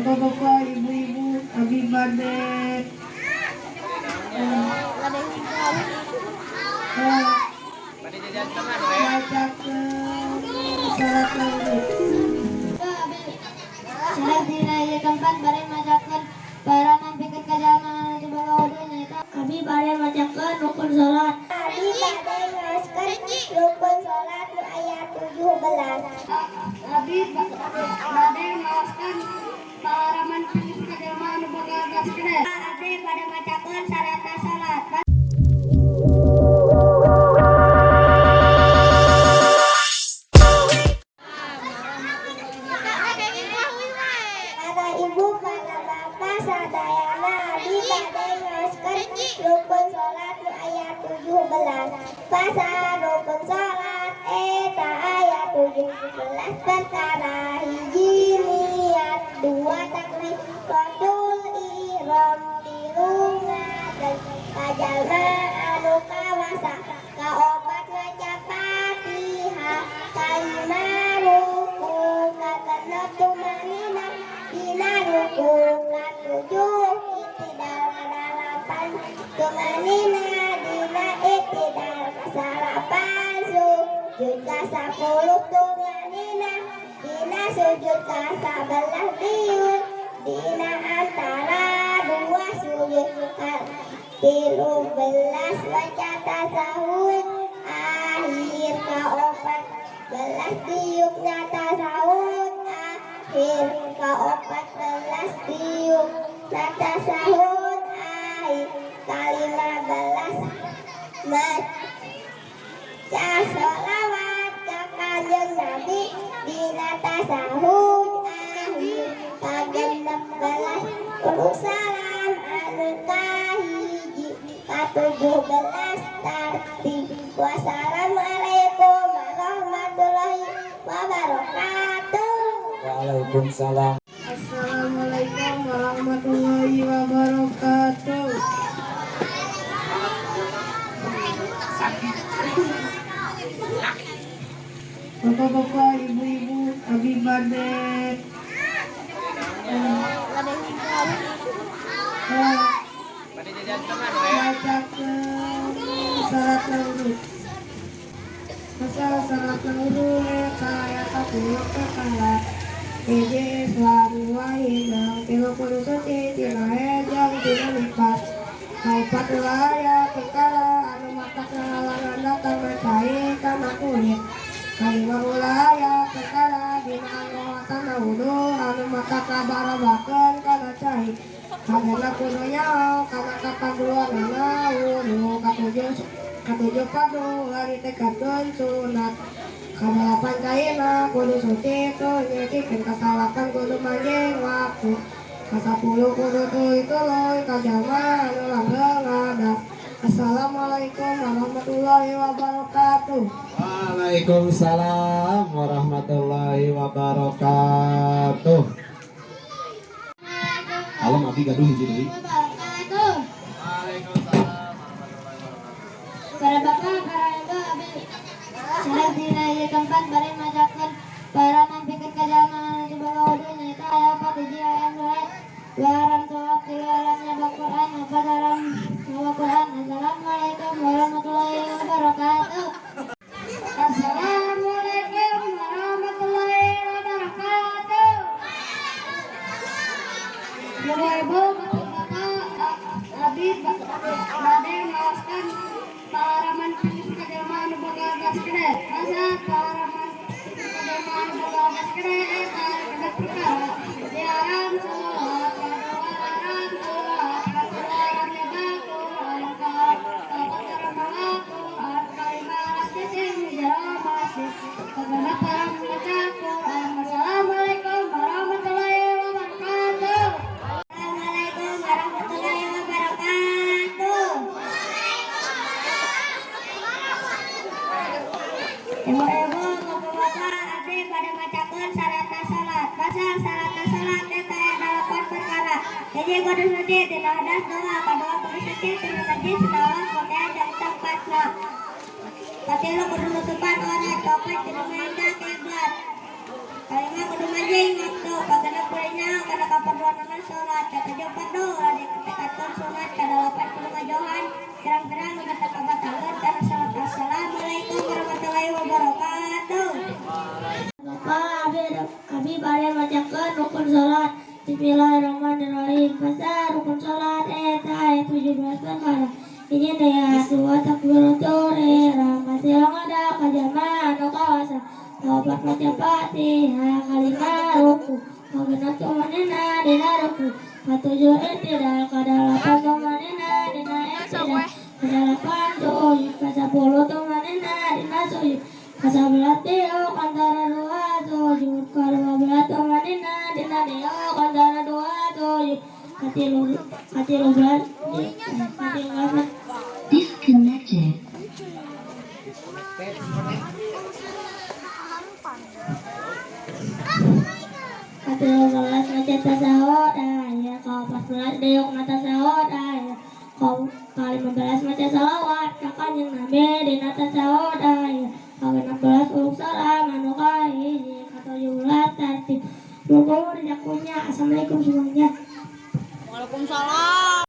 Bapak-bapak, ibu-ibu, abi bade bacakeun syarat maulid. Syarat dina tempat bare macakeun para nampikeun ka jalma anu boga wudu nyaeta abi bare macakeun rukun salat. Abi bade ngaoskeun rukun salat nu aya 17. Abi bade ngaoskeun para nampikeun ka jalma anu boga 11 keneh. Abi bade macakeun syarat salat. Para ibu, para bapak, sadayana abi bade ngaoskeun rukun salat nu aya 17. Pasal rukun salat eta aya 17 perkara. Hiji niat, dua takbiratul ihram, tilu ngadeg kajalma anu kawasa, kaopat ngaca Fatihah, kalima ruku, kagenep tumaninah dina ruku, katujuh itidal kadalapan tumaninah dina itidal kasalapan, sujud kasapuluh tumaninah dina sujud kasabelah biun, dina antara dua sujud tilu belas baca tasawuf, akhir kaopat belas tiupna tasawuf, akhir kaopat belas tiupna tasawuf, akhir kalima belas maca sholawat ka kanjeng Nabi dina tasawuf, akhir kagenep belas kudu salam anu kahiji ka-17 tartib. Wassalamualaikum warahmatullahi wabarakatuh. Waalaikumsalam. Assalamualaikum warahmatullahi wabarakatuh. Bapak-bapak, ibu-ibu, abi bade bacakeun syarat maulid. Pasal syarat maulid ayat 10 perkara. Hiji Islam wahid yang tilu kudu suci, tina hejang tina nifas. Kaopat wilayah perkara anu matak ngahalangan datang mencai kana kulit. Kalima wilayah perkara dina anggotana wudu anu matak ngabarabakeun kana cai. Kadena kudu nyaho kana kapaduanana wudu. Katujuh padu lari tekakeun sunat. Kadalapan caina kudu suci tuh nyecikeun kasalapan kudu manjing waktu. Kasapuluh kudu tuluy kajalma anu langgeng ngadas. Assalamualaikum warahmatullahi wabarakatuh. Waalaikumsalam warahmatullahi wabarakatuh. Alam abi gaduh hiji deui. Para bapak, para ibu, abi syarat dina ieu tempat bare macakeun para nampikeun ka jalma anu boga wudu nyaeta aya 4 hiji aya salat, 2 haram sholat, 3 haram nyawa Quran, 4 haram nyawa Quran. Assalamualaikum warahmatullahi wabarakatuh. Assalamualaikum warahmatullahi wabarakatuh. Ibu-ibu, bapak-bapak, abi bade ngaoskeun para nampikeun ka jalma anu boga 11 keneh. Pasal para nampikeun ka jalma anu boga 11 keneh eta genep perkara. Hiji haram sholat, kadua haram sholat, katilu haram nyawa Quran, kaopat haram mawa Quran, kalima haram cicing jero masjid, kagenep haram maca Quran. Wassalamualaikum warahmatullahi wabarakatuh. Assalamualaikum warahmatullahi wabarakatuh. Ibu-ibu, bapak-bapak, abdi bade macakeun syarat salat. Pasal syarat salat eta aya 8 perkara. Hiji kudu suci tina hadas doa, kadua kudu suci tina najis naon pakaian dan tempatna. Katilu kudu nutupan aurat, kaopat kudu menghadap kiblat. Kalima kudu manjing waktu. kagana kulinya kana kaperluan sholat katujuh fardu radi katekatur sunat kadalapan kudu ngajohan pirang-pirang nu mata kabatalan kana salat. Assalamualaikum warahmatullahi wabarakatuh. Abi bade macakeun rukun salat. Bismillahirrahmanirrahim. Pasal rukun salat eta aya 17 perkara. Hiji daya dua takbiratul ihram masih ada kajaman anu kawasa. Obat maca Fatihah kalimah ruku. Kagenatu manena dina ruku. Katujuh i'tidal kadalapan tu manena dina i'tidal. Kadalapan sujud kasapuluh tu manena dina sujud. Kasabelas tiuk antara dua sujud. Kadua tu manena dina tiuk antara dua sujud. Katilu belas Disconnected. Katilu belas macet tasawuf ya kau 14 deuk na tasawuf ya kau kali 15 macet salawat kakan yang nabi dina tasawuf ya kau 16 uluk salam anu kahiji katujuh tertib. Assalamualaikum semuanya. Waalaikumsalam.